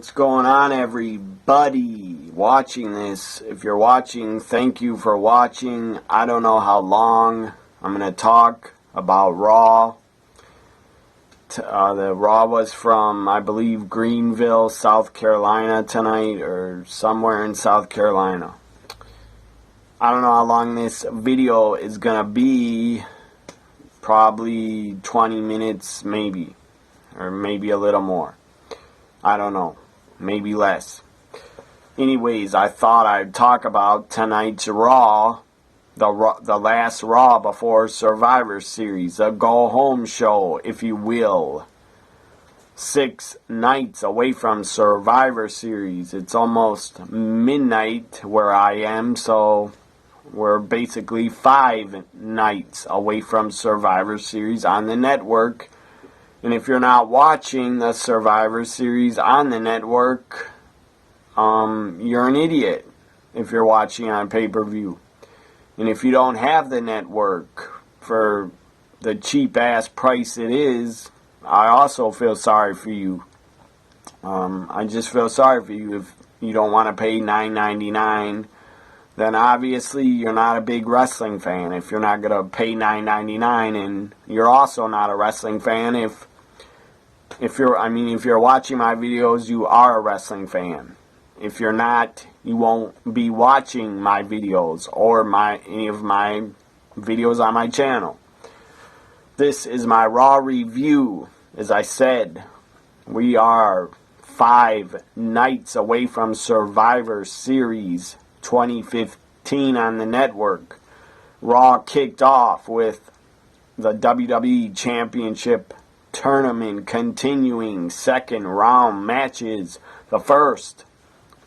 What's going on, everybody watching this? If you're watching, thank you for watching. I don't know how long I'm going to talk about Raw. The Raw was from, I believe, Greenville, South Carolina tonight, or somewhere in South Carolina. I don't know how long this video is going to be. Probably 20 minutes, maybe. Or maybe a little more. I don't know. Maybe less. Anyways, I thought I'd talk about tonight's Raw, the last Raw before Survivor Series, a go-home show, if you will. 6 nights away from Survivor Series. It's almost midnight where I am, so we're basically 5 nights away from Survivor Series on the network. And if you're not watching the Survivor Series on the network, you're an idiot if you're watching on pay-per-view. And if you don't have the network for the cheap-ass price it is, I also feel sorry for you. I just feel sorry for you. If you don't want to pay $9.99, then obviously you're not a big wrestling fan. If you're not going to pay $9.99, and you're also not a wrestling fan, if you're watching my videos, you are a wrestling fan. If you're not, you won't be watching my videos or any of my videos on my channel. This is my Raw review. As I said, we are 5 nights away from Survivor Series 2015 on the network. Raw kicked off with the WWE Championship Tournament continuing, second round matches. The first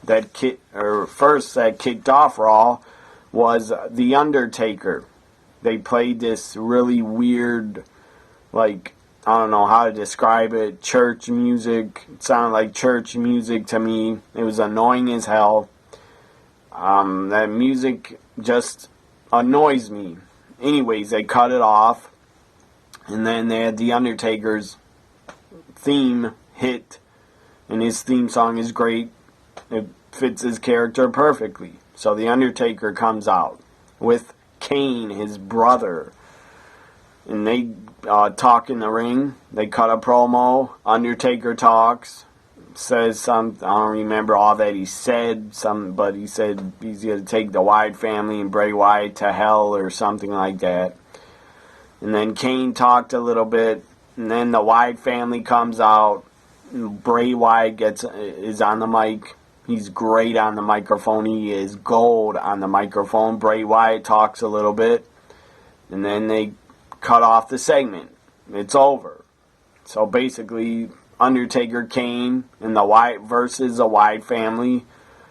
that kicked off Raw was The Undertaker. They played this really weird, I don't know how to describe it, church music. It sounded like church music to me. It was annoying as hell. That music just annoys me. Anyways, they cut it off. And then they had The Undertaker's theme hit. And his theme song is great. It fits his character perfectly. So The Undertaker comes out with Kane, his brother. And they talk in the ring. They cut a promo. Undertaker talks. Says something. I don't remember all that he said. But he said he's going to take the Wyatt family and Bray Wyatt to hell or something like that. And then Kane talked a little bit, and then the Wyatt family comes out. Bray Wyatt is on the mic. He's great on the microphone. He is gold on the microphone. Bray Wyatt talks a little bit, and then they cut off the segment. It's over. So basically, Undertaker, Kane, and the Wyatt versus the Wyatt family.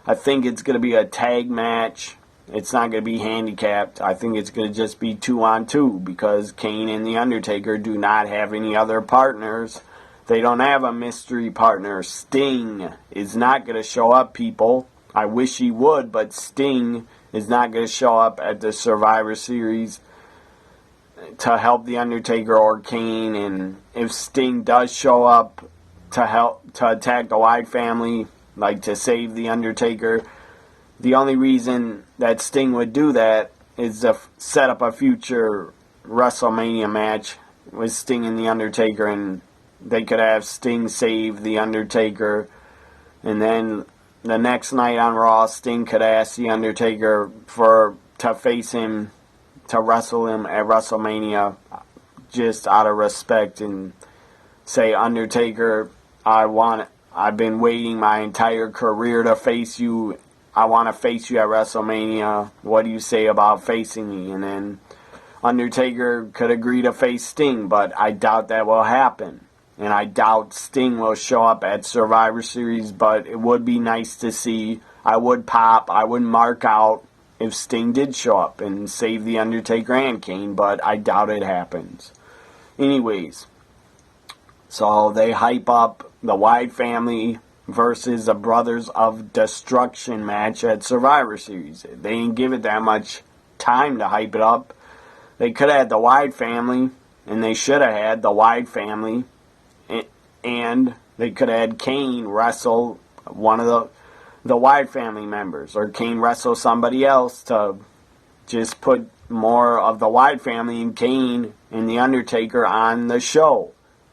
I think it's going to be a tag match. It's not going to be handicapped. I think it's going to just be 2-on-2 because Kane and The Undertaker do not have any other partners. They don't have a mystery partner. Sting is not going to show up, people. I wish he would, but Sting is not going to show up at the Survivor Series to help The Undertaker or Kane. And if Sting does show up to attack the Wyatt family, to save The Undertaker, the only reason that Sting would do that is to set up a future WrestleMania match with Sting and The Undertaker, and they could have Sting save The Undertaker, and then the next night on Raw, Sting could ask The Undertaker to face him, to wrestle him at WrestleMania, just out of respect, and say, Undertaker, I've been waiting my entire career to face you. I want to face you at WrestleMania. What do you say about facing me? And then Undertaker could agree to face Sting, but I doubt that will happen. And I doubt Sting will show up at Survivor Series, but it would be nice to see. I would mark out if Sting did show up and save The Undertaker and Kane, but I doubt it happens. Anyways, so they hype up the Wyatt family versus the Brothers of Destruction match at Survivor Series. They didn't give it that much time to hype it up. They could have had the Wyatt family, and they should have had the Wyatt family, and they could have had Kane wrestle one of the Wyatt family members, or Kane wrestle somebody else to just put more of the Wyatt family and Kane and The Undertaker on the show.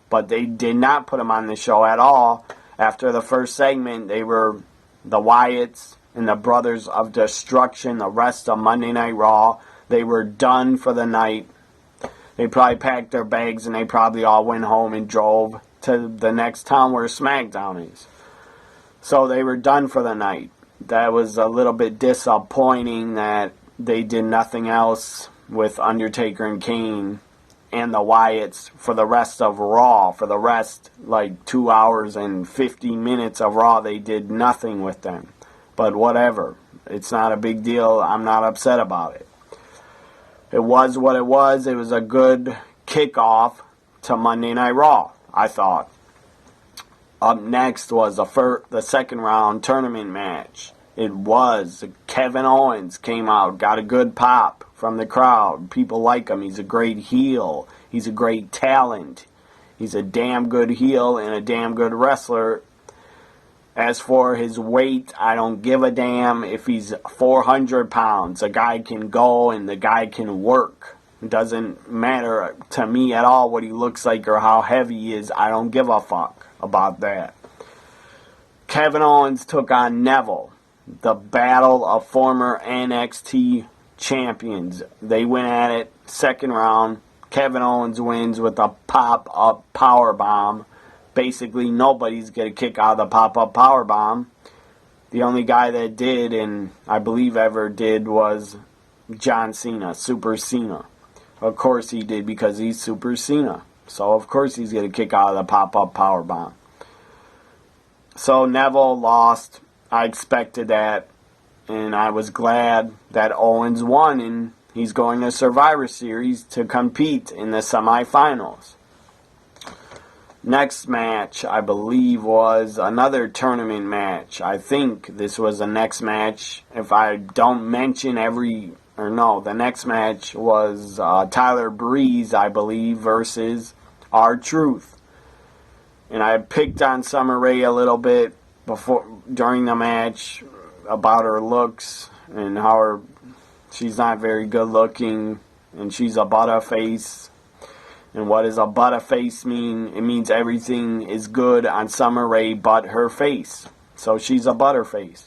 But they did not put them on the show at all. After the first segment, they were the Wyatts and the Brothers of Destruction, the rest of Monday Night Raw. They were done for the night. They probably packed their bags and they probably all went home and drove to the next town where SmackDown is. So they were done for the night. That was a little bit disappointing that they did nothing else with Undertaker and Kane and the Wyatts for the rest of Raw. For the rest, like 2 hours and 50 minutes of Raw, they did nothing with them. But whatever. It's not a big deal. I'm not upset about it. It was what it was. It was a good kickoff to Monday Night Raw, I thought. Up next was the second round tournament match. It was Kevin Owens came out, got a good pop from the crowd. People like him. He's a great heel. He's a great talent. He's a damn good heel and a damn good wrestler. As for his weight, I don't give a damn if he's 400 pounds. The guy can go and the guy can work. It doesn't matter to me at all what he looks like or how heavy he is. I don't give a fuck about that. Kevin Owens took on Neville, the battle of former NXT champions. They went at it, second round. Kevin Owens wins with a pop-up powerbomb. Basically, nobody's going to kick out of the pop-up powerbomb. The only guy that did, and I believe ever did, was John Cena, Super Cena. Of course he did, because he's Super Cena. So, of course he's going to kick out of the pop-up powerbomb. So, Neville lost. I expected that. And I was glad that Owens won, and he's going to Survivor Series to compete in the semifinals. Next match, I believe, was another tournament match. I think this was the next match. If I don't mention the next match was Tyler Breeze, I believe, versus R-Truth. And I picked on Summer Rae a little bit during the match about her looks and how she's not very good looking and she's a butterface. And what does a butterface mean? It means everything is good on Summer Rae but her face. So she's a butterface.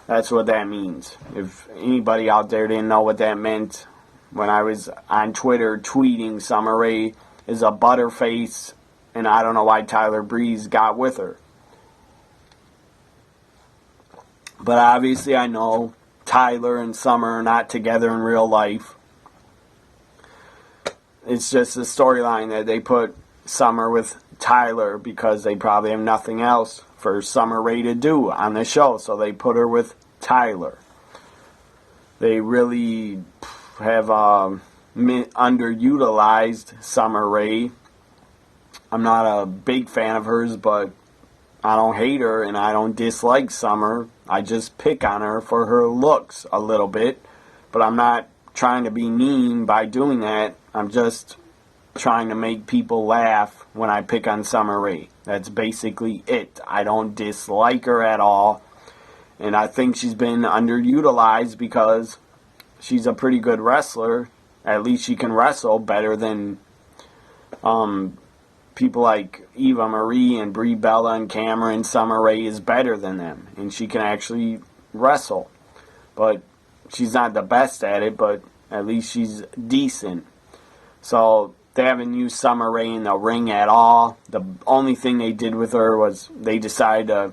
That's what that means. If anybody out there didn't know what that meant, when I was on Twitter tweeting Summer Rae is a butterface, and I don't know why Tyler Breeze got with her. But obviously I know Tyler and Summer are not together in real life. It's just a storyline that they put Summer with Tyler because they probably have nothing else for Summer Rae to do on the show. So they put her with Tyler. They really have underutilized Summer Rae. I'm not a big fan of hers, but I don't hate her and I don't dislike Summer. I just pick on her for her looks a little bit. But I'm not trying to be mean by doing that. I'm just trying to make people laugh when I pick on Summer Rae. That's basically it. I don't dislike her at all. And I think she's been underutilized because she's a pretty good wrestler. At least she can wrestle better than people like Eva Marie and Brie Bella and Cameron. Summer Rae is better than them. And she can actually wrestle. But she's not the best at it, but at least she's decent. So they haven't used Summer Rae in the ring at all. The only thing they did with her was they decided to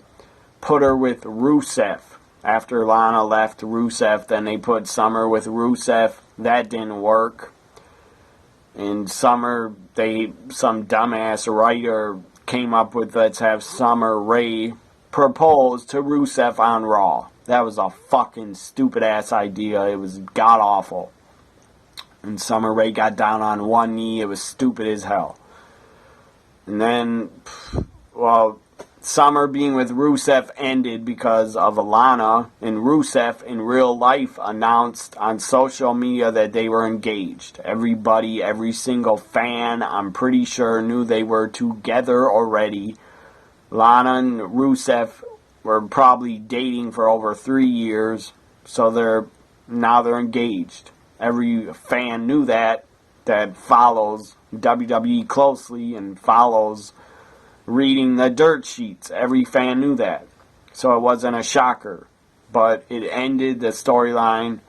put her with Rusev. After Lana left Rusev, then they put Summer with Rusev. That didn't work. And Summer, some dumbass writer came up with, let's have Summer Rae propose to Rusev on Raw. That was a fucking stupid ass idea. It was god awful. And Summer Rae got down on one knee. It was stupid as hell. And then, Summer being with Rusev ended because of Lana. And Rusev, in real life, announced on social media that they were engaged. Everybody, every single fan, I'm pretty sure, knew they were together already. Lana and Rusev were probably dating for over 3 years, so they're engaged. Every fan knew that follows WWE closely and follows reading the dirt sheets. Every fan knew that. So it wasn't a shocker. But it ended the storyline,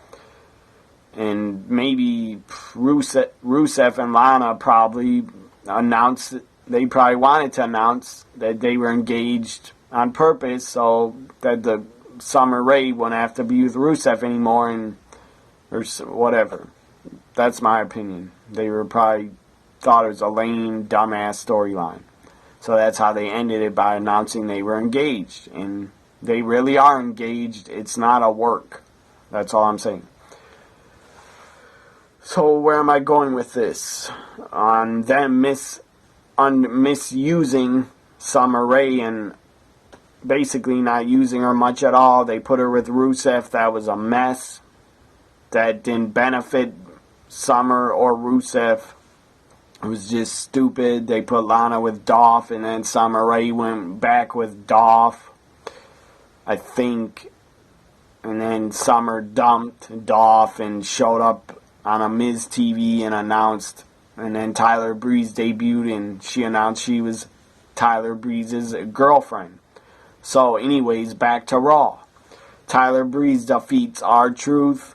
and maybe Rusev and Lana probably announced, they probably wanted to announce that they were engaged on purpose so that the Summer Rae wouldn't have to be with Rusev anymore, or whatever. That's my opinion. They were probably thought it was a lame, dumbass storyline. So that's how they ended it, by announcing they were engaged. And they really are engaged. It's not a work. That's all I'm saying. So where am I going with this? On them misusing Summer Rae and basically not using her much at all. They put her with Rusev. That was a mess. That didn't benefit Summer or Rusev. It was just stupid. They put Lana with Dolph, and then Summer Rae went back with Dolph, I think. And then Summer dumped Dolph and showed up on a Miz TV and announced. And then Tyler Breeze debuted, and she announced she was Tyler Breeze's girlfriend. So anyways, back to Raw. Tyler Breeze defeats R-Truth.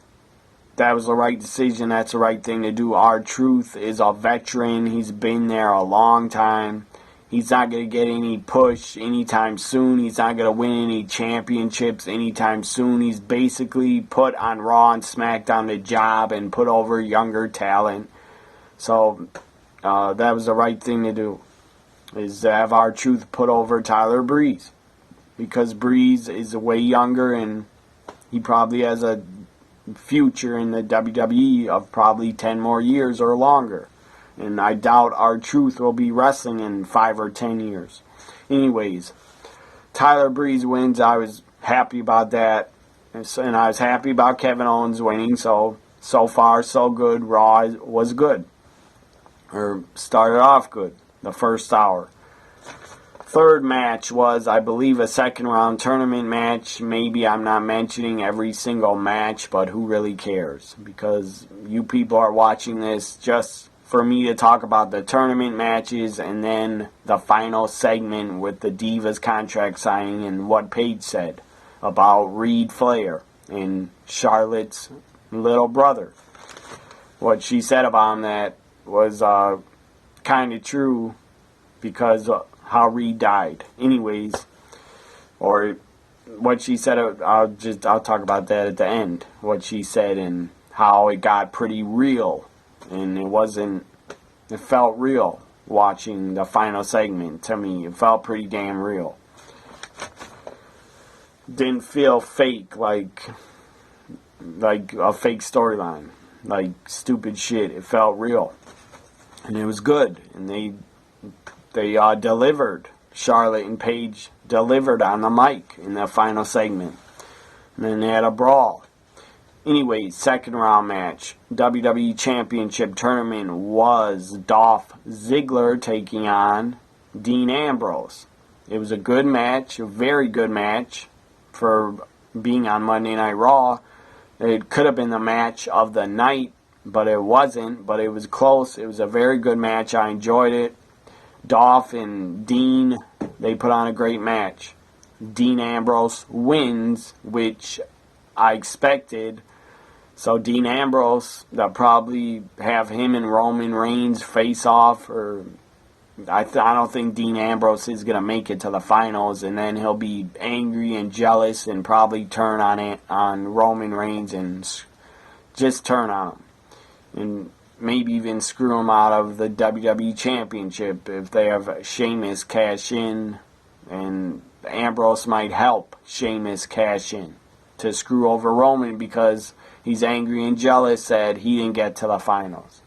That was the right decision. That's the right thing to do. R-Truth is a veteran. He's been there a long time. He's not going to get any push anytime soon. He's not going to win any championships anytime soon. He's basically put on Raw and SmackDown the job and put over younger talent. So that was the right thing to do, is to have R-Truth put over Tyler Breeze. Because Breeze is way younger, and he probably has a future in the WWE of probably 10 more years or longer. And I doubt R-Truth will be wrestling in 5 or 10 years. Anyways, Tyler Breeze wins. I was happy about that. And I was happy about Kevin Owens winning. So far, so good. Raw was good. Or started off good. The first hour. Third match was, I believe, a second round tournament match. Maybe I'm not mentioning every single match, but who really cares? Because you people are watching this just for me to talk about the tournament matches and then the final segment with the Divas contract signing and what Paige said about Reed Flair and Charlotte's little brother. What she said about him, that was kind of true, because how Reed died. Anyways, or what she said, I'll talk about that at the end. What she said and how it got pretty real, and it felt real watching the final segment. To me, it felt pretty damn real. Didn't feel fake, like a fake storyline, like stupid shit. It felt real, and it was good, and they delivered. Charlotte and Paige delivered on the mic in the final segment. And then they had a brawl. Anyway, second round match. WWE Championship Tournament was Dolph Ziggler taking on Dean Ambrose. It was a good match, a very good match for being on Monday Night Raw. It could have been the match of the night, but it wasn't. But it was close. It was a very good match. I enjoyed it. Dolph and Dean, they put on a great match. Dean Ambrose wins, which I expected. So Dean Ambrose, they'll probably have him and Roman Reigns face off. Or I don't think Dean Ambrose is going to make it to the finals. And then he'll be angry and jealous and probably turn on Roman Reigns and just turn on him. And maybe even screw him out of the WWE Championship if they have Sheamus cash in, and Ambrose might help Sheamus cash in to screw over Roman because he's angry and jealous that he didn't get to the finals.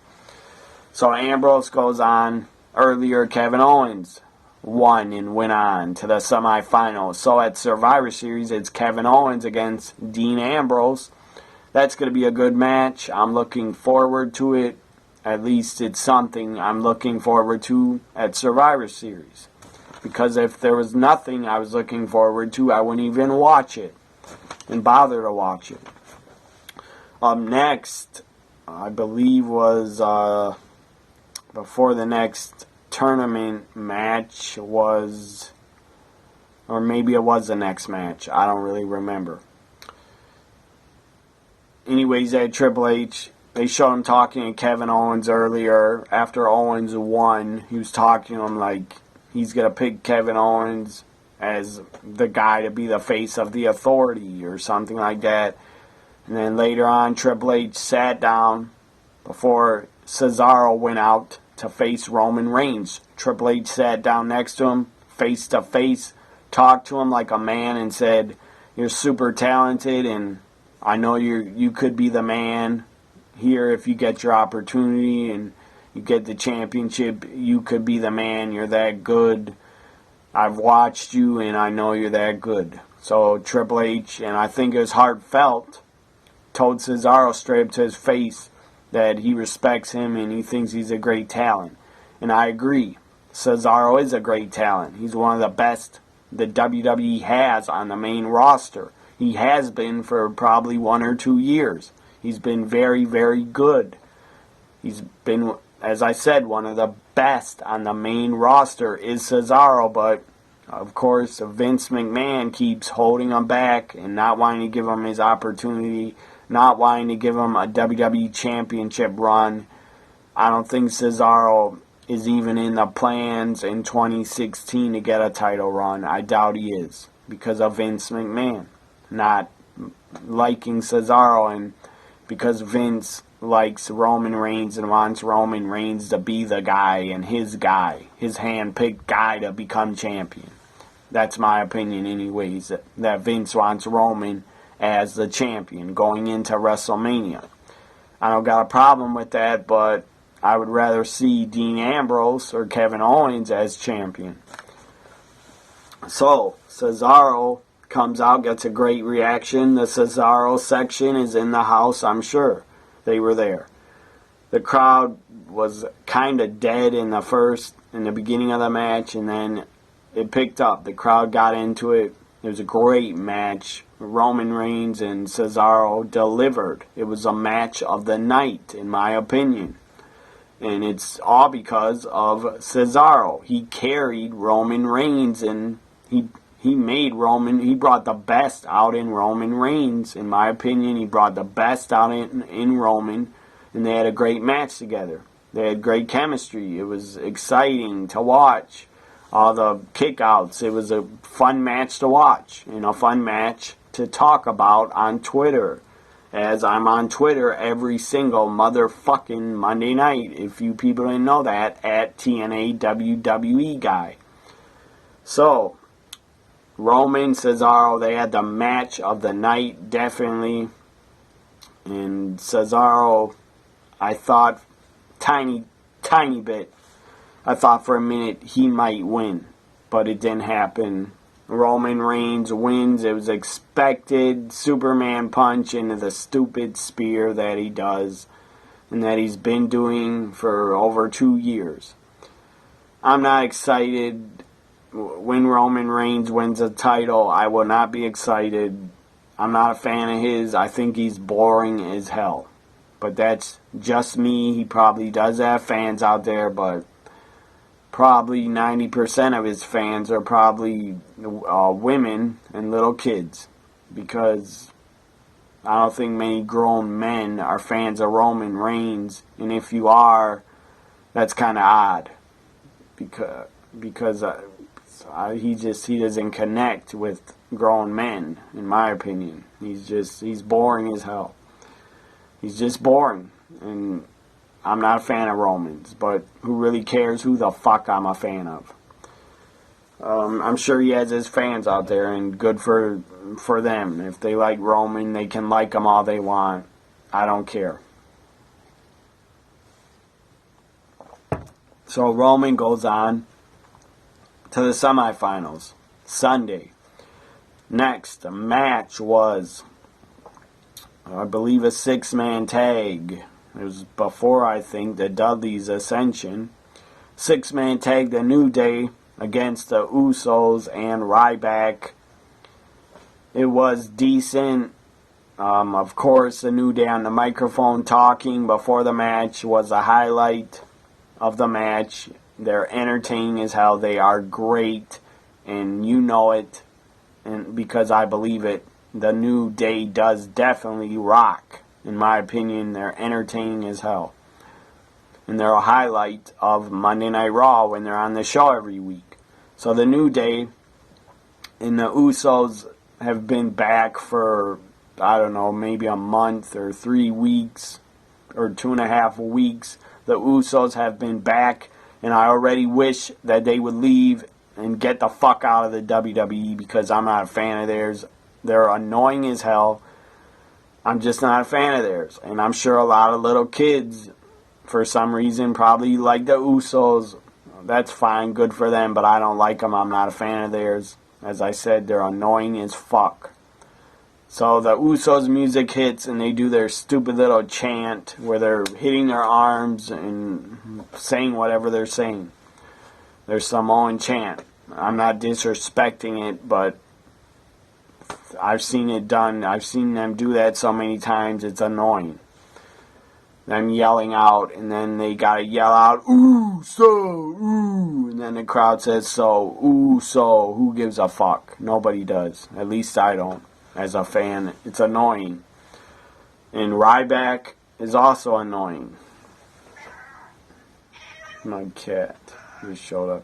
So Ambrose goes on. Earlier, Kevin Owens won and went on to the semifinals. So at Survivor Series, it's Kevin Owens against Dean Ambrose. That's going to be a good match. I'm looking forward to it. At least it's something I'm looking forward to at Survivor Series. because if there was nothing I was looking forward to, I wouldn't even watch it and bother to watch it. Up next, I believe was before the next tournament match was, or maybe it was the next match. I don't really remember. Anyways, they had Triple H. They showed him talking to Kevin Owens earlier. After Owens won, he was talking to him like he's going to pick Kevin Owens as the guy to be the face of the Authority or something like that. And then later on, Triple H sat down before Cesaro went out to face Roman Reigns. Triple H sat down next to him, face to face, talked to him like a man and said, "You're super talented and I know you could be the man here if you get your opportunity and you get the championship. You could be the man. You're that good. I've watched you and I know you're that good." So Triple H, and I think it was heartfelt, told Cesaro straight up to his face that he respects him and he thinks he's a great talent. And I agree. Cesaro is a great talent. He's one of the best the WWE has on the main roster. He has been for probably 1 or 2 years. He's been very, very good. He's been, as I said, one of the best on the main roster is Cesaro, but of course Vince McMahon keeps holding him back and not wanting to give him his opportunity, not wanting to give him a WWE Championship run. I don't think Cesaro is even in the plans in 2016 to get a title run. I doubt he is because of Vince McMahon not liking Cesaro and because Vince likes Roman Reigns and wants Roman Reigns to be the guy and his guy, his hand-picked guy to become champion. That's my opinion anyways, that Vince wants Roman as the champion going into WrestleMania. I don't got a problem with that, but I would rather see Dean Ambrose or Kevin Owens as champion. So, Cesaro comes out, gets a great reaction. The Cesaro section is in the house, I'm sure. They were there. The crowd was kind of dead in the beginning of the match, and then it picked up. The crowd got into it. It was a great match. Roman Reigns and Cesaro delivered. It was a match of the night, in my opinion. And it's all because of Cesaro. He carried Roman Reigns, and he brought the best out in Roman Reigns, in my opinion. He brought the best out in Roman, and they had a great match together. They had great chemistry. It was exciting to watch. All the kickouts. It was a fun match to watch, and a fun match to talk about on Twitter, as I'm on Twitter every single motherfucking Monday night, if you people didn't know that, at TNA WWE Guy. So, Roman, Cesaro, they had the match of the night, definitely. And Cesaro, I thought, tiny bit, I thought for a minute he might win, but it didn't happen. Roman Reigns wins. It was expected. Superman punch into the stupid spear that he does and that he's been doing for over 2 years. I'm not excited. When Roman Reigns wins a title, I will not be excited. I'm not a fan of his. I think he's boring as hell. But that's just me. He probably does have fans out there, but probably 90% of his fans are probably women and little kids, because I don't think many grown men are fans of Roman Reigns, and if you are, that's kind of odd, because he doesn't connect with grown men, in my opinion. He's boring as hell. He's just boring, and I'm not a fan of Romans, but who really cares who the fuck I'm a fan of? I'm sure he has his fans out there, and good for them. If they like Roman, they can like him all they want. I don't care. So Roman goes on to the semifinals Sunday. Next, a match was, I believe, a 6-man tag. It was before, I think, the Dudley's ascension. 6-man tag, The New Day against the Usos and Ryback. It was decent. Of course, the New Day on the microphone talking before the match was a highlight of the match. They're entertaining as hell. They are great, and you know it, and because I believe it. The New Day does definitely rock. In my opinion, they're entertaining as hell. And they're a highlight of Monday Night Raw when they're on the show every week. So the New Day and the Usos have been back for, I don't know, maybe a month or 3 weeks or 2.5 weeks. The Usos have been back, and I already wish that they would leave and get the fuck out of the WWE because I'm not a fan of theirs. They're annoying as hell. I'm just not a fan of theirs. And I'm sure a lot of little kids, for some reason, probably like the Usos. That's fine, good for them, but I don't like them. I'm not a fan of theirs. As I said, they're annoying as fuck. So the Usos music hits and they do their stupid little chant where they're hitting their arms and saying whatever they're saying. Their Samoan chant. I'm not disrespecting it, but I've seen it done. I've seen them do that so many times. It's annoying. Them yelling out, and then they gotta yell out, "Ooh, so, ooh," and then the crowd says, "So, ooh, so." Who gives a fuck? Nobody does. At least I don't. As a fan, it's annoying. And Ryback is also annoying. My cat just showed up.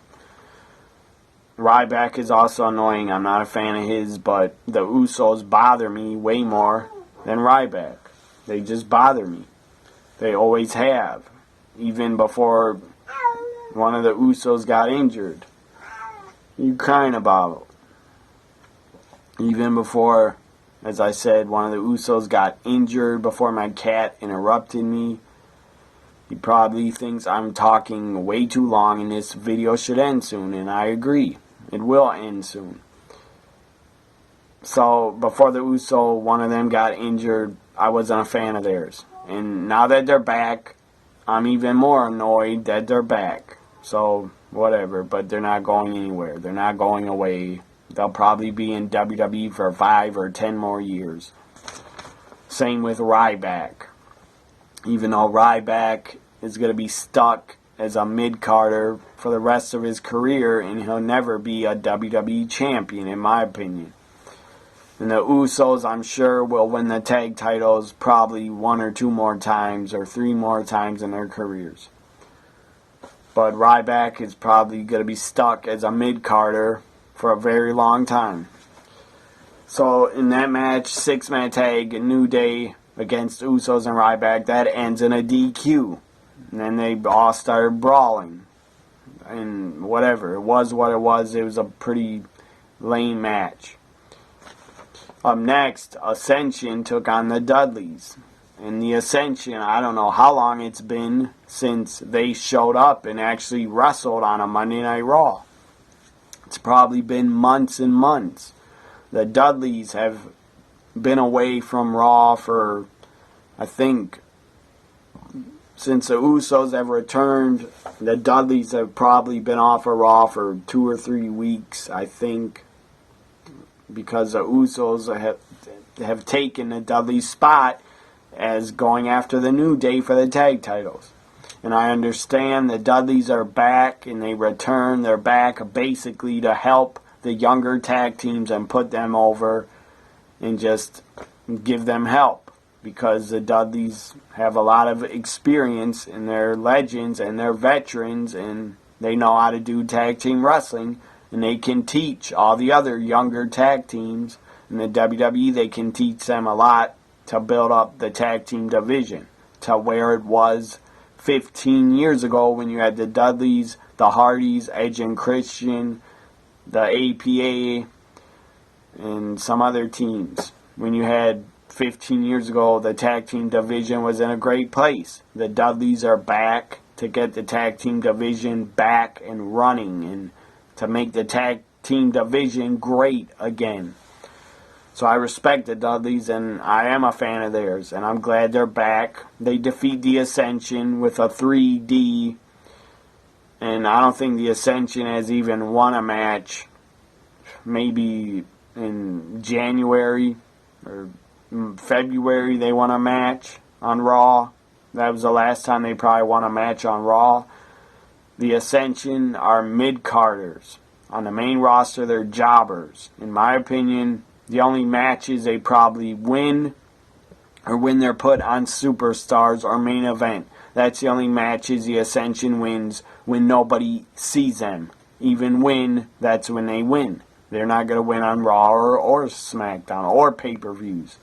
Ryback is also annoying. I'm not a fan of his, but the Usos bother me way more than Ryback. They just bother me. They always have. Even before one of the Usos got injured. You crying about it. Even before, as I said, one of the Usos got injured before my cat interrupted me. He probably thinks I'm talking way too long and this video should end soon, and I agree. It will end soon. So, before the Uso, one of them got injured, I wasn't a fan of theirs. And now that they're back, I'm even more annoyed that they're back. So, whatever, but they're not going anywhere. They're not going away. They'll probably be in WWE for 5 or 10 more years. Same with Ryback. Even though Ryback is going to be stuck as a mid-carder for the rest of his career, and he'll never be a WWE champion, in my opinion. And the Usos, I'm sure, will win the tag titles probably 1 or 2 more times, or 3 more times in their careers. But Ryback is probably going to be stuck as a mid-carder for a very long time. So, in that match, 6-man tag, New Day against Usos and Ryback, that ends in a DQ. And then they all started brawling. And whatever. It was what it was. It was a pretty lame match. Up next, Ascension took on the Dudleys. And the Ascension, I don't know how long it's been since they showed up and actually wrestled on a Monday Night Raw. It's probably been months and months. The Dudleys have been away from Raw for, I think, since the Usos have returned. The Dudleys have probably been off of Raw for 2 or 3 weeks, I think, because the Usos have taken the Dudleys' spot as going after the New Day for the tag titles. And I understand the Dudleys are back and they return. They're back basically to help the younger tag teams and put them over and just give them help. Because the Dudleys have a lot of experience and they're legends and they're veterans and they know how to do tag team wrestling. And they can teach all the other younger tag teams in the WWE. They can teach them a lot to build up the tag team division to where it was 15 years ago when you had the Dudleys, the Hardys, Edge and Christian, the APA, and some other teams. When you had 15 years ago, the tag team division was in a great place. The Dudleys are back to get the tag team division back and running and to make the tag team division great again. So I respect the Dudleys and I am a fan of theirs and I'm glad they're back. They defeat the Ascension with a 3D And I don't think the Ascension has even won a match. Maybe in January or February they won a match on Raw. That was the last time they probably won a match on Raw. The Ascension are mid-carders. On the main roster, they're jobbers. In my opinion, the only matches they probably win are when they're put on Superstars or main event. That's the only matches the Ascension wins when nobody sees them. Even win, that's when they win. They're not going to win on Raw or SmackDown or pay-per-views.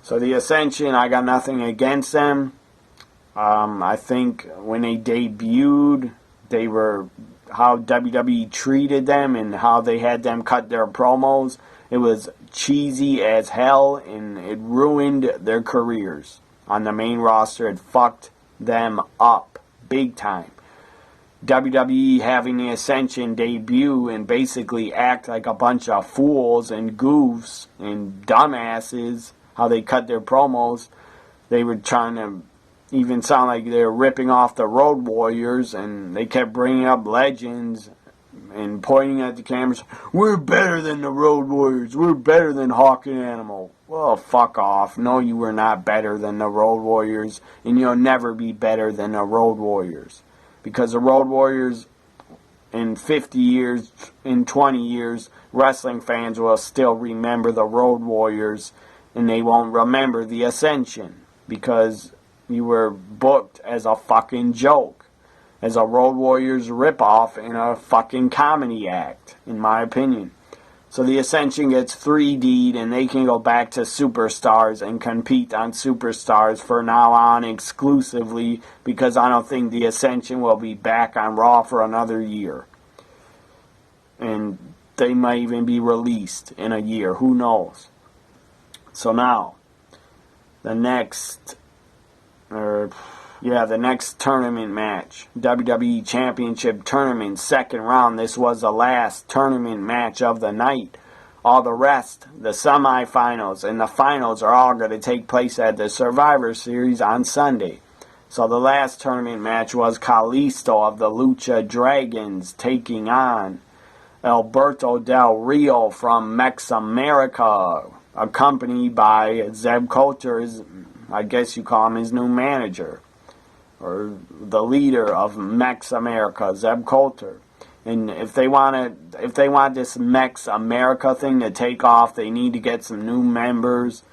So the Ascension, I got nothing against them. I think when they debuted, they were how WWE treated them and how they had them cut their promos. It was cheesy as hell, and it ruined their careers on the main roster. It fucked them up big time. WWE having the Ascension debut and basically act like a bunch of fools and goofs and dumbasses, how they cut their promos. They were trying to even sound like they were ripping off the Road Warriors, and they kept bringing up legends and pointing at the cameras. We're better than the Road Warriors. We're better than Hawk and Animal. Well, fuck off. No, you were not better than the Road Warriors, and you'll never be better than the Road Warriors. Because the Road Warriors, in 50 years, in 20 years, wrestling fans will still remember the Road Warriors, and they won't remember the Ascension, because you were booked as a fucking joke, as a Road Warriors ripoff in a fucking comedy act, in my opinion. So the Ascension gets 3D'd, and they can go back to Superstars and compete on Superstars for now on exclusively, because I don't think the Ascension will be back on Raw for another year. And they might even be released in a year. Who knows? So now, the next tournament match, WWE Championship Tournament, second round. This was the last tournament match of the night. All the rest, the semifinals and the finals, are all going to take place at the Survivor Series on Sunday. So the last tournament match was Kalisto of the Lucha Dragons taking on Alberto Del Rio from Mex America, accompanied by Zeb Coulter, I guess you call him his new manager, or the leader of Mex America, Zeb Coulter. And if they want this Mex America thing to take off, they need to get some new members,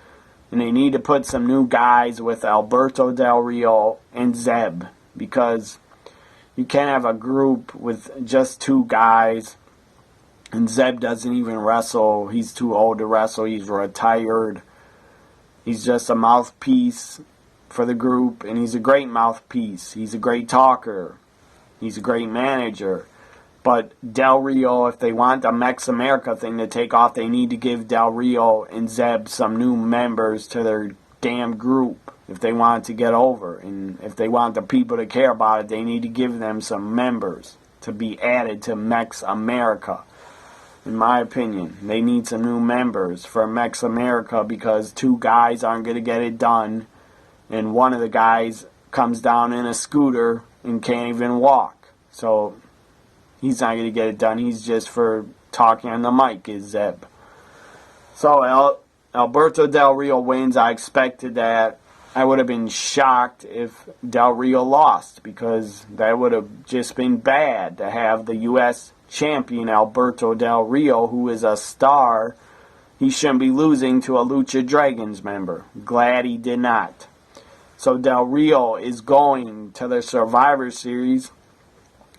and they need to put some new guys with Alberto Del Rio and Zeb, because you can't have a group with just two guys. And Zeb doesn't even wrestle. He's too old to wrestle. He's retired. He's just a mouthpiece for the group, and he's a great mouthpiece. He's a great talker. He's a great manager. But Del Rio, if they want the Mex America thing to take off, they need to give Del Rio and Zeb some new members to their damn group if they want it to get over. And if they want the people to care about it, they need to give them some members to be added to Mex America. In my opinion, they need some new members for Mex America, because two guys aren't going to get it done, and one of the guys comes down in a scooter and can't even walk. So he's not going to get it done. He's just for talking on the mic, is Zeb. So Alberto Del Rio wins. I expected that. I would have been shocked if Del Rio lost, because that would have just been bad to have the U.S. champion Alberto Del Rio, who is a star. He shouldn't be losing to a Lucha Dragons member. Glad he did not. So Del Rio is going to the Survivor Series.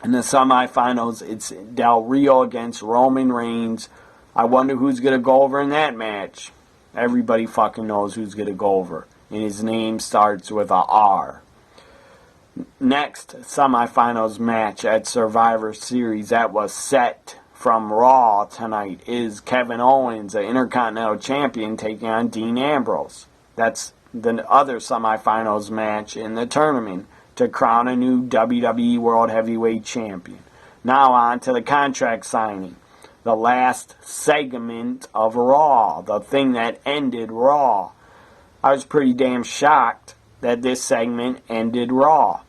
In the semifinals, it's Del Rio against Roman Reigns. I wonder who's going to go over in that match. Everybody fucking knows who's going to go over. And his name starts with a R. Next semifinals match at Survivor Series that was set from Raw tonight is Kevin Owens, the Intercontinental Champion, taking on Dean Ambrose. That's the other semifinals match in the tournament to crown a new WWE World Heavyweight Champion. Now on to the contract signing. The last segment of Raw. The thing that ended Raw. I was pretty damn shocked that this segment ended Raw.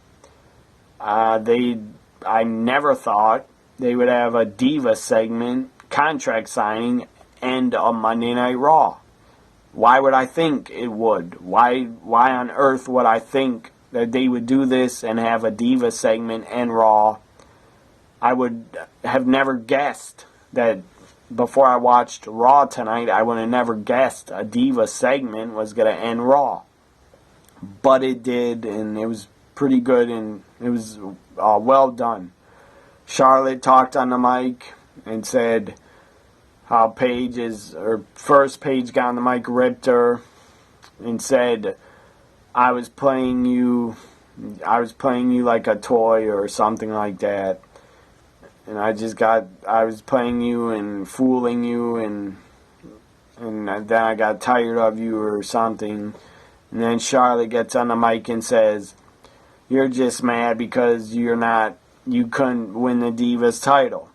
They I never thought they would have a Diva segment, contract signing, and a Monday Night Raw. Why would I think it would? Why on earth would I think that they would do this and have a Diva segment and Raw? I would have never guessed that before I watched Raw tonight. I would have never guessed a Diva segment was going to end Raw. But it did, and it was pretty good, and it was well done. Charlotte talked on the mic and said how Paige got on the mic, ripped her, and said, I was playing you like a toy or something like that. And I was playing you and fooling you, and then I got tired of you or something. And then Charlotte gets on the mic and says, you're just mad because you couldn't win the Divas title.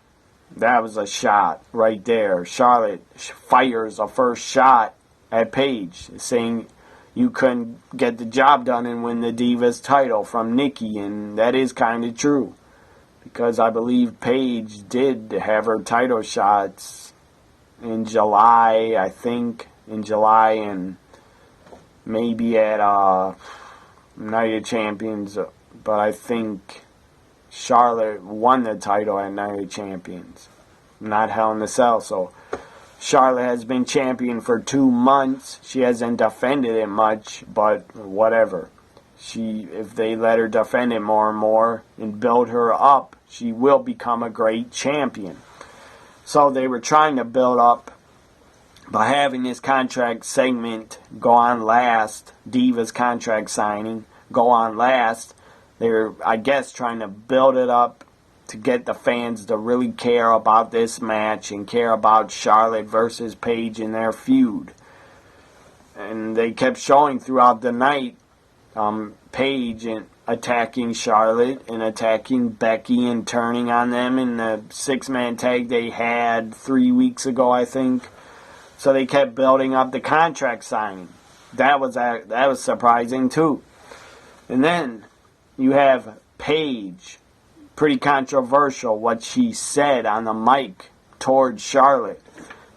That was a shot right there. Charlotte fires a first shot at Paige, saying you couldn't get the job done and win the Divas title from Nikki, and that is kind of true. Because I believe Paige did have her title shots in July, and maybe at Night of Champions, but I think Charlotte won the title at Night of Champions, not Hell in a Cell. So Charlotte has been champion for 2 months. She hasn't defended it much, but whatever. If they let her defend it more and more and build her up, she will become a great champion. So they were trying to build up by having this contract segment go on last, Divas contract signing, go on last. They're, I guess, trying to build it up to get the fans to really care about this match and care about Charlotte versus Paige in their feud. And they kept showing throughout the night Paige attacking Charlotte and attacking Becky and turning on them in the 6-man tag they had 3 weeks ago, I think. So they kept building up the contract signing. That was surprising too. And then you have Paige, pretty controversial what she said on the mic towards Charlotte.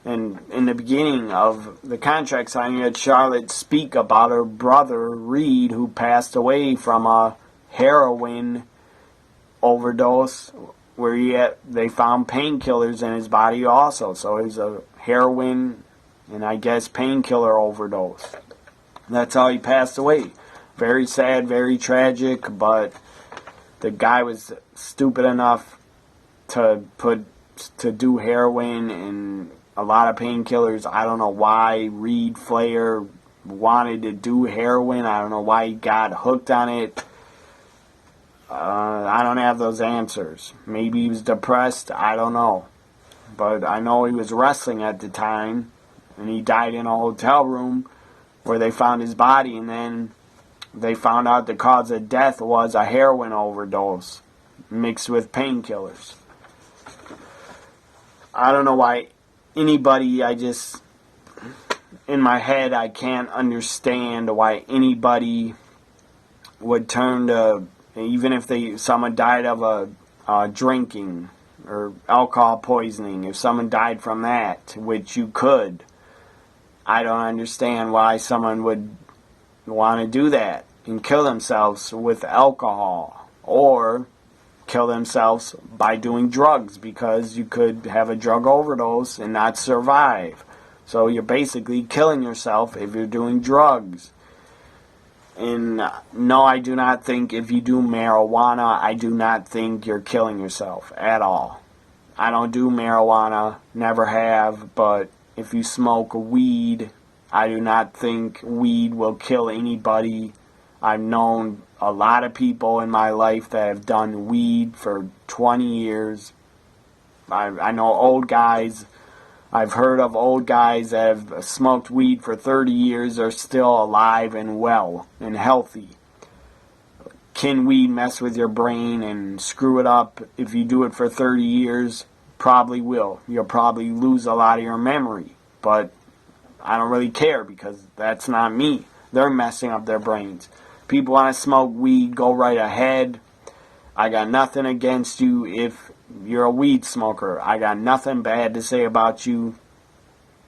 And in the beginning of the contract signing, you had Charlotte speak about her brother, Reed, who passed away from a heroin overdose where they found painkillers in his body also. So it was a heroin and I guess painkiller overdose. That's how he passed away. Very sad, very tragic, but the guy was stupid enough to do heroin and a lot of painkillers. I don't know why Reed Flair wanted to do heroin. I don't know why he got hooked on it. I don't have those answers. Maybe he was depressed. I don't know. But I know he was wrestling at the time, and he died in a hotel room where they found his body, and then they found out the cause of death was a heroin overdose mixed with painkillers. I don't know why anybody, in my head, I can't understand why anybody would turn to, even if someone died of drinking or alcohol poisoning, if someone died from that, which you could, I don't understand why someone would want to do that and kill themselves with alcohol or kill themselves by doing drugs, because you could have a drug overdose and not survive. So you're basically killing yourself if you're doing drugs. And no, I do not think if you do marijuana, I do not think you're killing yourself at all. I don't do marijuana, never have, but if you smoke weed, I do not think weed will kill anybody. I've known a lot of people in my life that have done weed for 20 years. I know old guys. I've heard of old guys that have smoked weed for 30 years are still alive and well and healthy. Can weed mess with your brain and screw it up? If you do it for 30 years, probably will. You'll probably lose a lot of your memory. But I don't really care because that's not me. They're messing up their brains. People want to smoke weed, go right ahead. I got nothing against you if you're a weed smoker. I got nothing bad to say about you.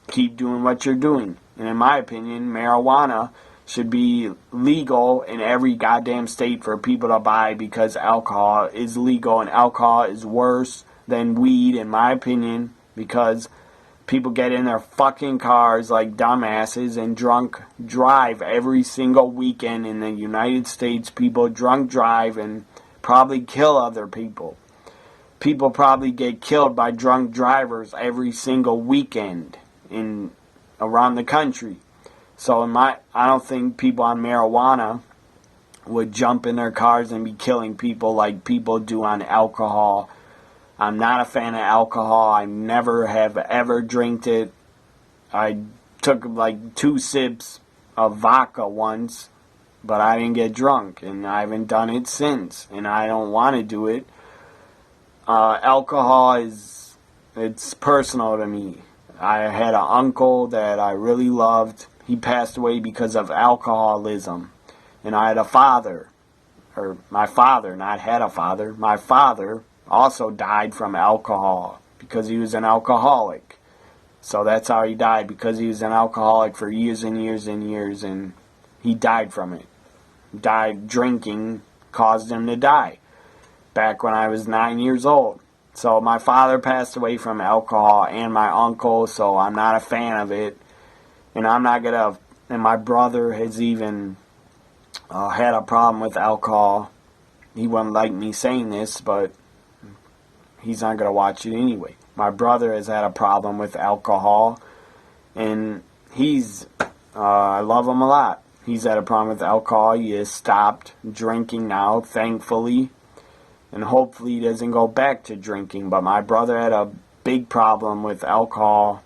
Keep doing what you're doing. And in my opinion, marijuana should be legal in every goddamn state for people to buy, because alcohol is legal, and alcohol is worse than weed, in my opinion, because people get in their fucking cars like dumbasses and drunk drive every single weekend in the United States. People drunk drive and probably kill other people. People probably get killed by drunk drivers every single weekend around the country. So I don't think people on marijuana would jump in their cars and be killing people like people do on alcohol. I'm not a fan of alcohol. I never have ever drank it. I took like 2 sips of vodka once, but I didn't get drunk, and I haven't done it since, and I don't want to do it. Alcohol it's personal to me. I had an uncle that I really loved. He passed away because of alcoholism. And I had a father, or my father, not had a father. My father also died from alcohol because he was an alcoholic. So that's how he died, because he was an alcoholic for years and years and years, and he died from it. Died drinking caused him to die back when I was 9 years old. So my father passed away from alcohol, and my uncle, so I'm not a fan of it. And I'm not going to, and my brother has even had a problem with alcohol. He wouldn't like me saying this, but he's not going to watch it anyway. My brother has had a problem with alcohol, and I love him a lot. He's had a problem with alcohol. He has stopped drinking now, thankfully, and hopefully he doesn't go back to drinking. But my brother had a big problem with alcohol.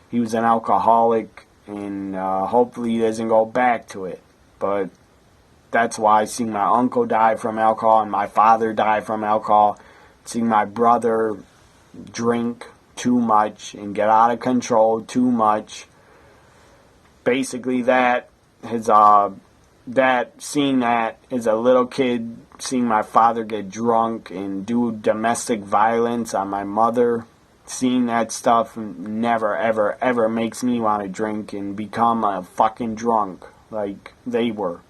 He was an alcoholic, and hopefully he doesn't go back to it. But that's why I seen my uncle die from alcohol and my father die from alcohol. Seeing my brother drink too much and get out of control too much. Basically seeing that as a little kid, seeing my father get drunk and do domestic violence on my mother, seeing that stuff never, ever, ever makes me want to drink and become a fucking drunk like they were.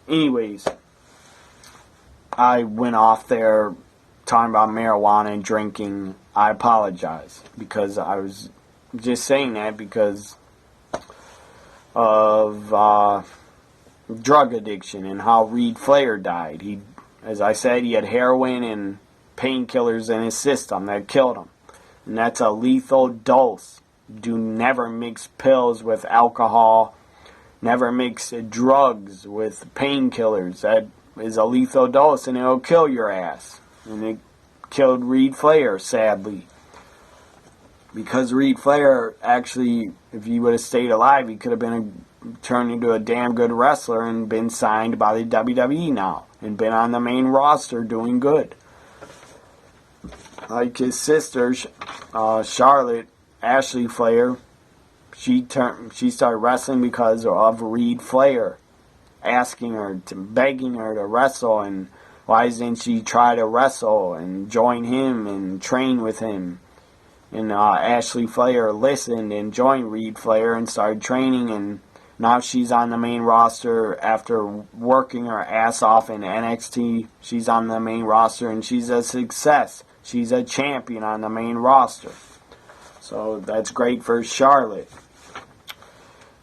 Anyways, I went off there talking about marijuana and drinking. I apologize, because I was just saying that because of drug addiction and how Reed Flair died. As I said, he had heroin and painkillers in his system that killed him. And that's a lethal dose. Do never mix pills with alcohol. Never mix drugs with painkillers. That is a lethal dose, and it'll kill your ass. And it killed Reed Flair, sadly. Because Reed Flair, actually, if he would have stayed alive, he could have been turned into a damn good wrestler and been signed by the WWE now. And been on the main roster doing good. Like his sister, Charlotte, Ashley Flair, she started wrestling because of Reed Flair begging her to wrestle, and why didn't she try to wrestle and join him and train with him? And Ashley Flair listened and joined Reed Flair and started training, and now she's on the main roster after working her ass off in NXT. She's on the main roster, and she's a success. She's a champion on the main roster. So that's great for Charlotte.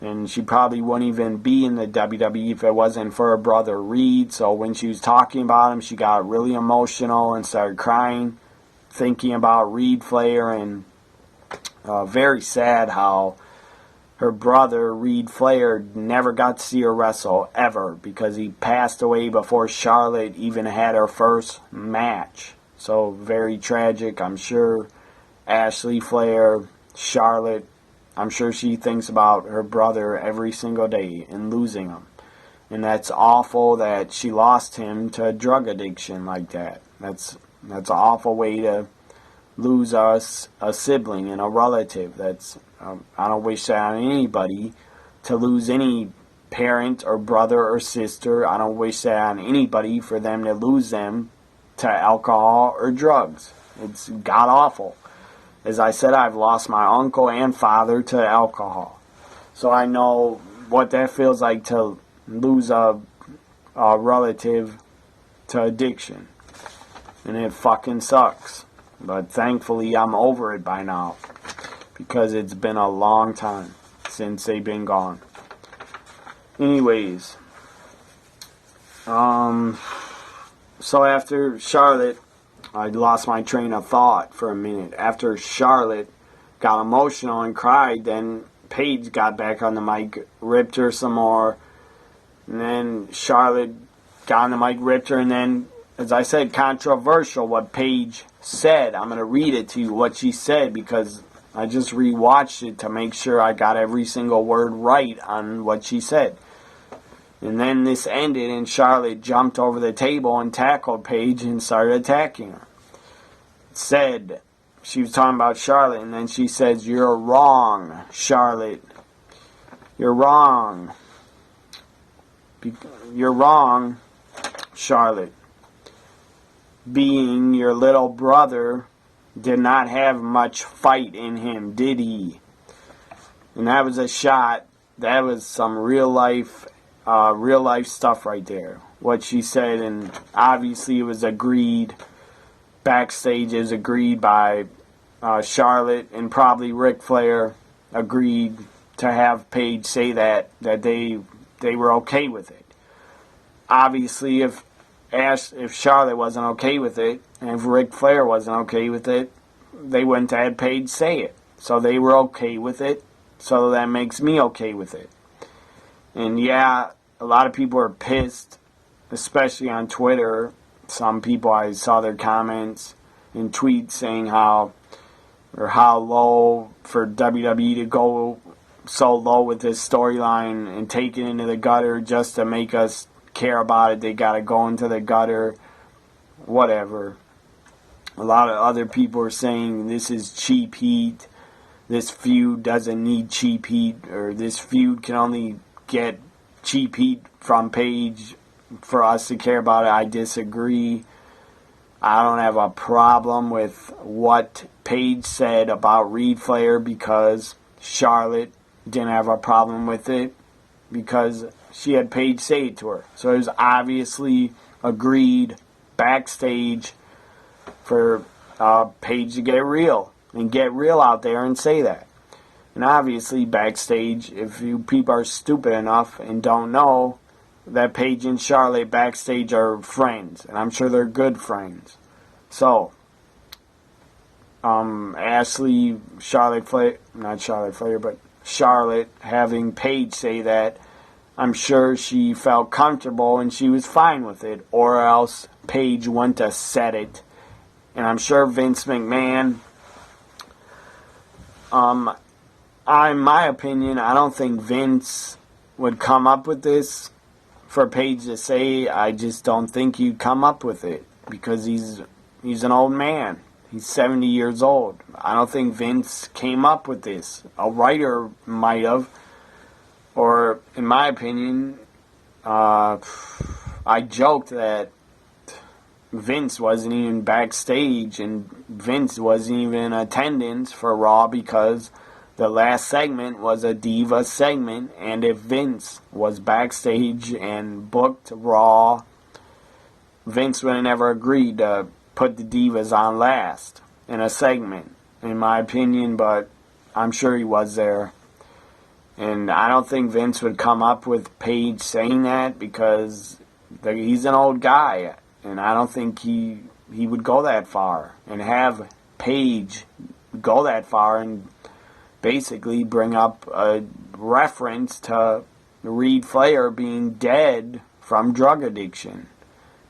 And she probably wouldn't even be in the WWE if it wasn't for her brother Reed. So when she was talking about him, she got really emotional and started crying, thinking about Reed Flair, and very sad how her brother Reed Flair never got to see her wrestle ever, because he passed away before Charlotte even had her first match. So very tragic. I'm sure Ashley Flair, Charlotte, I'm sure she thinks about her brother every single day and losing him. And that's awful that she lost him to drug addiction like that. That's an awful way to lose a sibling and a relative. I don't wish that on anybody, to lose any parent or brother or sister. I don't wish that on anybody, for them to lose them to alcohol or drugs. It's god-awful. As I said, I've lost my uncle and father to alcohol. So I know what that feels like to lose a relative to addiction. And it fucking sucks. But thankfully, I'm over it by now. Because it's been a long time since they've been gone. Anyways. So after Charlotte, I lost my train of thought for a minute. After Charlotte got emotional and cried, then Paige got back on the mic, ripped her some more. And then Charlotte got on the mic, ripped her, and then, as I said, controversial what Paige said. I'm going to read it to you, what she said, because I just rewatched it to make sure I got every single word right on what she said. And then this ended, and Charlotte jumped over the table and tackled Paige and started attacking her. Said, she was talking about Charlotte, and then she says, "You're wrong, Charlotte. You're wrong. You're wrong, Charlotte. Being your little brother did not have much fight in him, did he?" And that was a shot. That was some real life stuff right there. What she said, and obviously it was agreed. Backstage is agreed by Charlotte, and probably Ric Flair agreed to have Paige say that they were okay with it. Obviously, if Charlotte wasn't okay with it, and if Ric Flair wasn't okay with it, they wouldn't have had Paige say it. So they were okay with it, so that makes me okay with it. And yeah, a lot of people are pissed, especially on Twitter. Some people, I saw their comments and tweets saying how low for WWE to go so low with this storyline and take it into the gutter just to make us care about it. They got to go into the gutter, whatever. A lot of other people are saying this is cheap heat. This feud doesn't need cheap heat, or this feud can only get cheap heat from Paige for us to care about it. I disagree. I don't have a problem with what Paige said about Reed Flair because Charlotte didn't have a problem with it because she had Paige say it to her. So it was obviously agreed backstage for Paige to get real and get real out there and say that. And obviously backstage, if you people are stupid enough and don't know that Paige and Charlotte backstage are friends, and I'm sure they're good friends. So, Charlotte having Paige say that, I'm sure she felt comfortable and she was fine with it, or else Paige wouldn't have said it. And I'm sure Vince McMahon, in my opinion, I don't think Vince would come up with this for Paige to say. I just don't think he'd come up with it because he's an old man. He's 70 years old. I don't think Vince came up with this. A writer might have. Or, in my opinion, I joked that Vince wasn't even backstage and Vince wasn't even in attendance for Raw because the last segment was a Diva segment, and if Vince was backstage and booked Raw, Vince would have never agreed to put the Divas on last in a segment, in my opinion, but I'm sure he was there. And I don't think Vince would come up with Paige saying that because he's an old guy, and I don't think he would go that far and have Paige go that far and basically bring up a reference to Reed Flair being dead from drug addiction.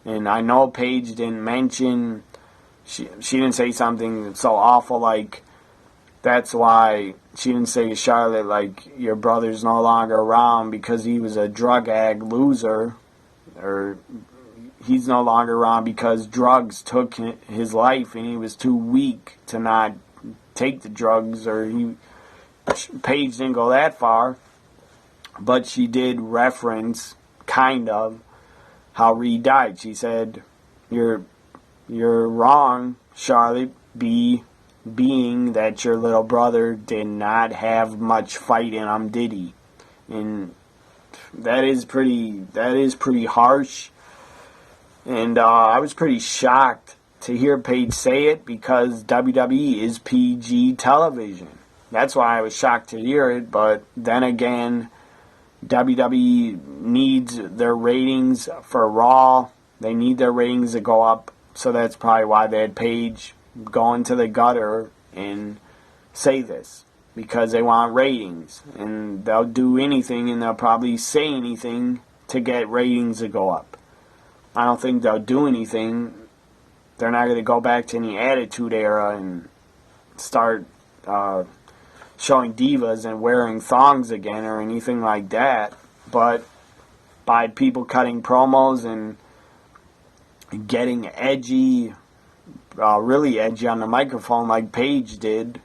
And I know Paige didn't mention, she didn't say something so awful like, that's why she didn't say to Charlotte, like, your brother's no longer around because he was a drug ag loser, or he's no longer around because drugs took his life and he was too weak to not take the drugs, or Paige didn't go that far, but she did reference, kind of, how Reed died. She said, your you're wrong, Charlotte, being that your little brother did not have much fight in him, did he? And that is pretty harsh. And I was pretty shocked to hear Paige say it, because WWE is PG television. That's why I was shocked to hear it. But then again, WWE needs their ratings for Raw. They need their ratings to go up. So that's probably why they had Paige go into the gutter and say this, because they want ratings. And they'll do anything, and they'll probably say anything to get ratings to go up. I don't think they'll do anything. They're not going to go back to any Attitude Era and start showing divas and wearing thongs again or anything like that. But by people cutting promos and getting edgy, really edgy on the microphone like Paige did,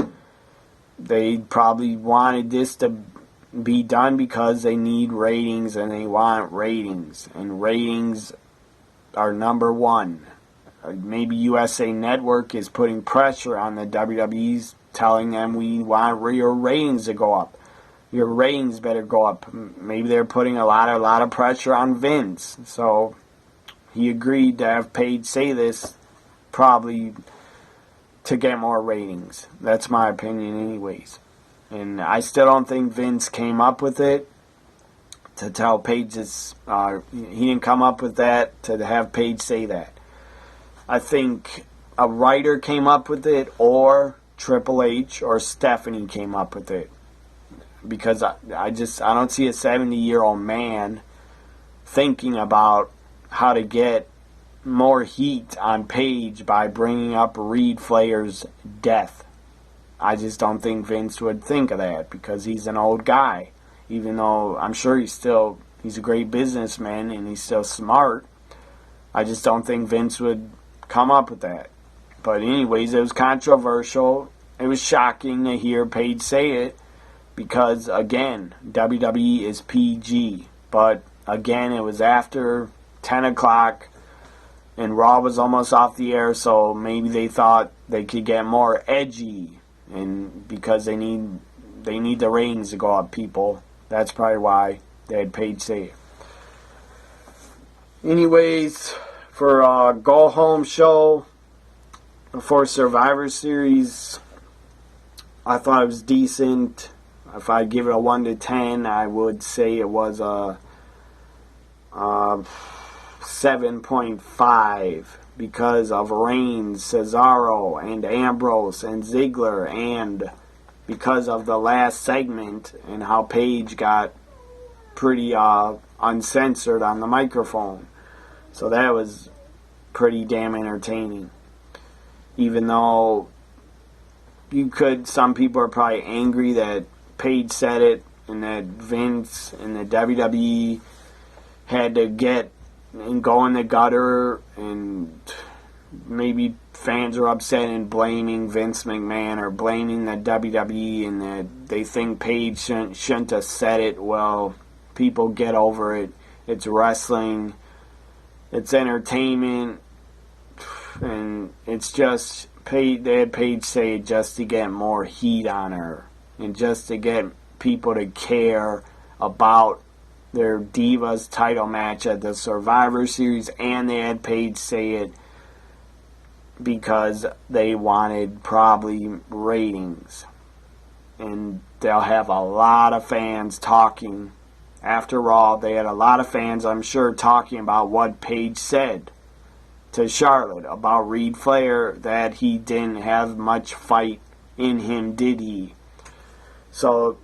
they probably wanted this to be done because they need ratings, and they want ratings. And ratings are number one. Maybe USA Network is putting pressure on the WWE's, telling them we want your ratings to go up. Your ratings better go up. Maybe they're putting a lot of pressure on Vince. So he agreed to have Paige say this, probably to get more ratings. That's my opinion anyways. And I still don't think Vince came up with it to tell Paige this. He didn't come up with that to have Paige say that. I think a writer came up with it, or Triple H or Stephanie came up with it. Because I don't see a 70-year-old man thinking about how to get more heat on Paige by bringing up Reed Flair's death. I just don't think Vince would think of that, because he's an old guy. Even though I'm sure he's a great businessman and he's still smart. I just don't think Vince would come up with that. But anyways, it was controversial. It was shocking to hear Paige say it, because again, WWE is PG. But again, it was after 10 o'clock and Raw was almost off the air, so maybe they thought they could get more edgy, and because they need the ratings to go up, people. That's probably why they had Paige say it. Anyways, for a go-home show for Survivor Series, I thought it was decent. If I give it a 1 to 10, I would say it was a 7.5, because of Reigns, Cesaro, and Ambrose, and Ziggler, and because of the last segment and how Paige got pretty uncensored on the microphone. So that was pretty damn entertaining. Even though some people are probably angry that Paige said it, and that Vince and the WWE had to get and go in the gutter, and maybe fans are upset and blaming Vince McMahon or blaming the WWE, and that they think Paige shouldn't have said it. Well, people, get over it. It's wrestling. It's entertainment. And it's just, they had Paige say it just to get more heat on her, and just to get people to care about their Divas title match at the Survivor Series. And they had Paige say it because they wanted probably ratings. And they'll have a lot of fans talking. After Raw, they had a lot of fans, I'm sure, talking about what Paige said to Charlotte about Reed Flair, that he didn't have much fight in him, did he? So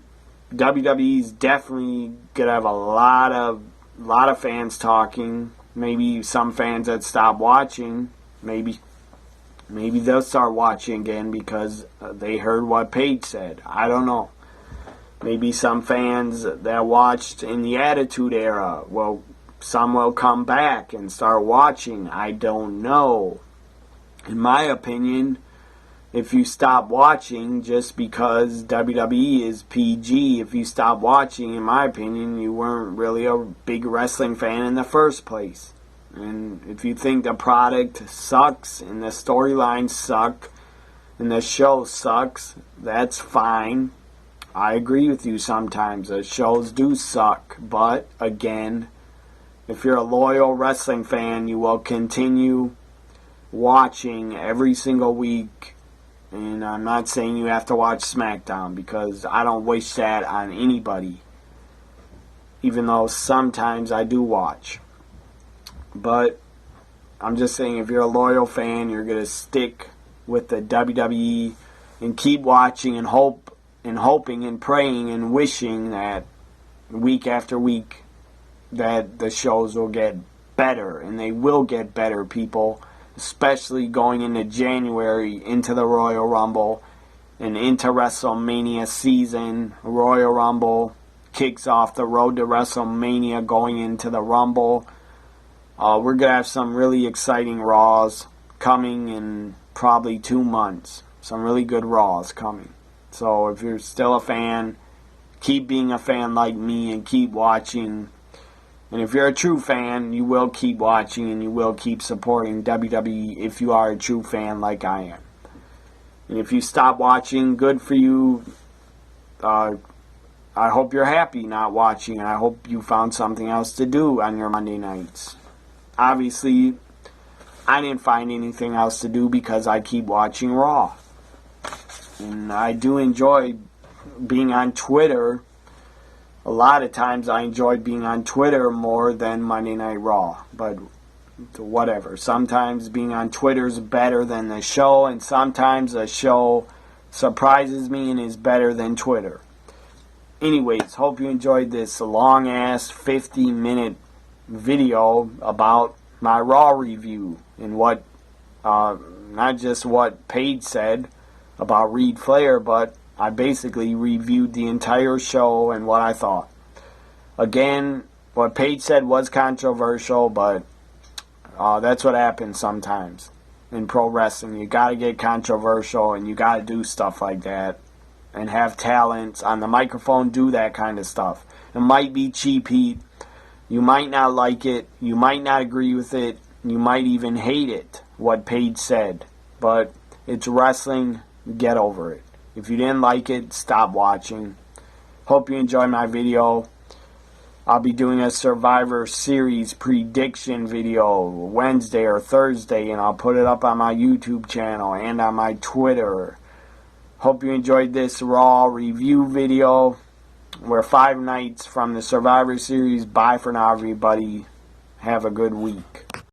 WWE's definitely gonna have a lot of fans talking. Maybe some fans that stop watching, maybe they'll start watching again because they heard what Paige said. I don't know. Maybe some fans that watched in the Attitude Era, well, some will come back and start watching. I don't know. In my opinion, if you stop watching just because WWE is PG, if you stop watching, in my opinion, you weren't really a big wrestling fan in the first place. And if you think the product sucks and the storylines suck and the show sucks, that's fine. I agree with you sometimes. The shows do suck. But, again, if you're a loyal wrestling fan, you will continue watching every single week. And I'm not saying you have to watch SmackDown, because I don't wish that on anybody. Even though sometimes I do watch. But I'm just saying, if you're a loyal fan, you're going to stick with the WWE and keep watching and hoping and praying and wishing that week after week that the shows will get better. And they will get better, people. Especially going into January, into the Royal Rumble and into WrestleMania season. Royal Rumble kicks off the road to WrestleMania going into the Rumble. We're going to have some really exciting Raws coming in probably 2 months. Some really good Raws coming. So if you're still a fan, keep being a fan like me and keep watching. And if you're a true fan, you will keep watching and you will keep supporting WWE if you are a true fan like I am. And if you stop watching, good for you. I hope you're happy not watching, and I hope you found something else to do on your Monday nights. Obviously, I didn't find anything else to do because I keep watching Raw. And I do enjoy being on Twitter. A lot of times I enjoy being on Twitter more than Monday Night Raw. But whatever. Sometimes being on Twitter is better than the show, and sometimes the show surprises me and is better than Twitter. Anyways, hope you enjoyed this long-ass 50-minute video about my Raw review and what, not just what Paige said about Reed Flair, but I basically reviewed the entire show and what I thought. Again, what Paige said was controversial, but that's what happens sometimes in pro wrestling. You got to get controversial and you got to do stuff like that and have talents on the microphone, do that kind of stuff. It might be cheap heat. You might not like it. You might not agree with it. You might even hate it, what Paige said. But it's wrestling. Get over it. If you didn't like it, stop watching. Hope you enjoyed my video. I'll be doing a Survivor Series prediction video Wednesday or Thursday, and I'll put it up on my YouTube channel and on my Twitter. Hope you enjoyed this Raw review video. We're 5 nights from the Survivor Series. Bye for now, everybody. Have a good week.